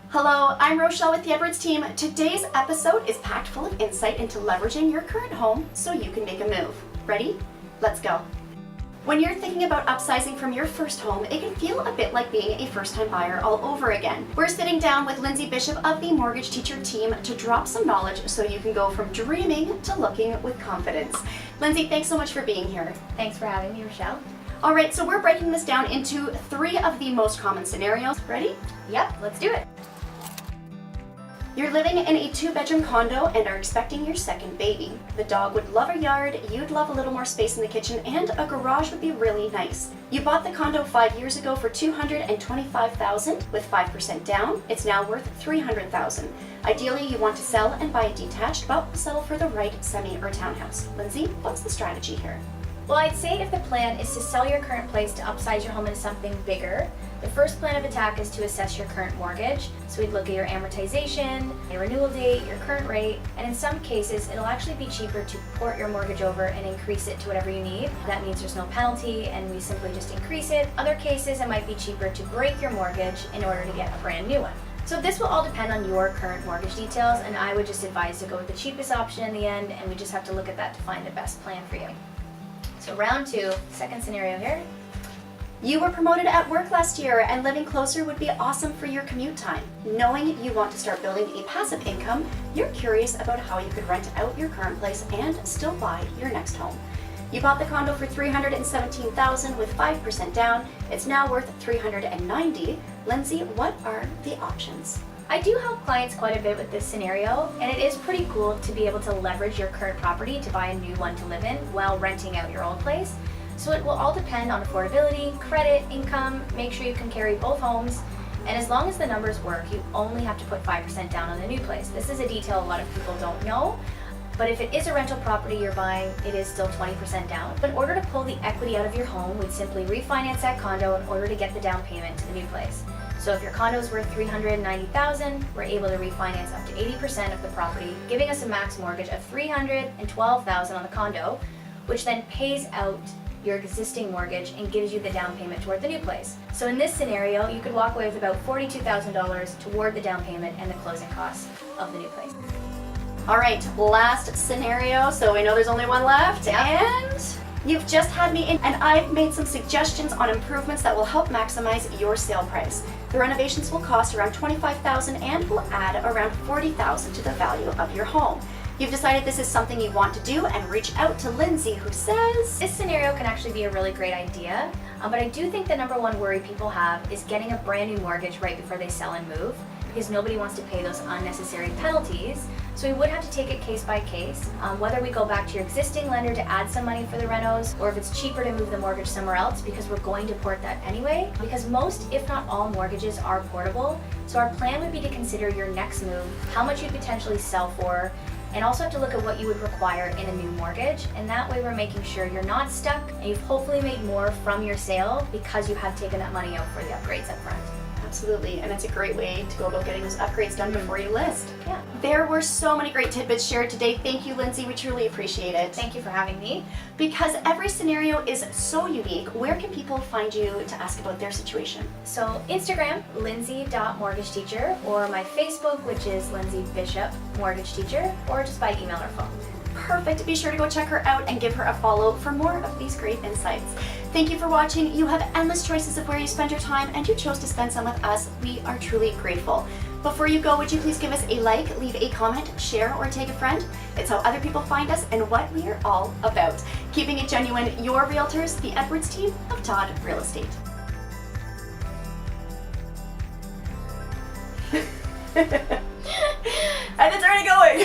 Hello, I'm Rochelle with the Edwards team. Today's episode is packed full of insight into leveraging your current home so you can make a move. Ready? Let's go. When you're thinking about upsizing from your first home, it can feel a bit like being a first-time buyer all over again. We're sitting down with Lindsay Bishop of the Mortgage Teacher team to drop some knowledge so you can go from dreaming to looking with confidence. Lindsay, thanks so much for being here. Thanks for having me, Rochelle. All right, so we're breaking this down into 3 of the most common scenarios. Ready? Yep, let's do it. You're living in a 2-bedroom condo and are expecting your second baby. The dog would love a yard, you'd love a little more space in the kitchen, and a garage would be really nice. You bought the condo 5 years ago for $225,000 with 5% down. It's now worth $300,000. Ideally, you want to sell and buy a detached, but will settle for the right semi or townhouse. Lindsay, what's the strategy here? Well, I'd say if the plan is to sell your current place to upsize your home into something bigger, the first plan of attack is to assess your current mortgage. So we'd look at your amortization, your renewal date, your current rate, and in some cases, it'll actually be cheaper to port your mortgage over and increase it to whatever you need. That means there's no penalty and we simply just increase it. Other cases, it might be cheaper to break your mortgage in order to get a brand new one. So this will all depend on your current mortgage details, and I would just advise to go with the cheapest option in the end, and we just have to look at that to find the best plan for you. So round 2, second scenario here. You were promoted at work last year and living closer would be awesome for your commute time. Knowing you want to start building a passive income, you're curious about how you could rent out your current place and still buy your next home. You bought the condo for $317,000 with 5% down. It's now worth $390,000. Lindsay, what are the options? I do help clients quite a bit with this scenario, and it is pretty cool to be able to leverage your current property to buy a new one to live in while renting out your old place. So it will all depend on affordability, credit, income, make sure you can carry both homes, and as long as the numbers work, you only have to put 5% down on the new place. This is a detail a lot of people don't know, but if it is a rental property you're buying, it is still 20% down. But in order to pull the equity out of your home, we'd simply refinance that condo in order to get the down payment to the new place. So if your condo is worth $390,000, we're able to refinance up to 80% of the property, giving us a max mortgage of $312,000 on the condo, which then pays out your existing mortgage and gives you the down payment toward the new place. So in this scenario, you could walk away with about $42,000 toward the down payment and the closing costs of the new place. All right, last scenario. So I know there's only one left, and you've just had me in, and I've made some suggestions on improvements that will help maximize your sale price. The renovations will cost around $25,000 and will add around $40,000 to the value of your home. You've decided this is something you want to do and reach out to Lindsay, who says, this scenario can actually be a really great idea, but I do think the number one worry people have is getting a brand new mortgage right before they sell and move, because nobody wants to pay those unnecessary penalties. So we would have to take it case by case, whether we go back to your existing lender to add some money for the renos, or if it's cheaper to move the mortgage somewhere else because we're going to port that anyway, because most, if not all, mortgages are portable. So our plan would be to consider your next move, how much you'd potentially sell for, and also have to look at what you would require in a new mortgage, and that way we're making sure you're not stuck and you've hopefully made more from your sale because you have taken that money out for the upgrades up front. Absolutely, and it's a great way to go about getting those upgrades done before you list. Yeah. There were so many great tidbits shared today. Thank you, Lindsay. We truly appreciate it. Thank you for having me. Because every scenario is so unique, where can people find you to ask about their situation? So Instagram, lindsay.mortgageteacher, or my Facebook, which is Lindsay Bishop Mortgage Teacher, or just by email or phone. Perfect. Be sure to go check her out and give her a follow for more of these great insights. Thank you for watching. You have endless choices of where you spend your time, and you chose to spend some with us. We are truly grateful. Before you go, would you please give us a like, leave a comment, share, or take a friend? It's how other people find us and what we are all about. Keeping it genuine, your realtors, the Edwards team of Todd Real Estate. And it's already going.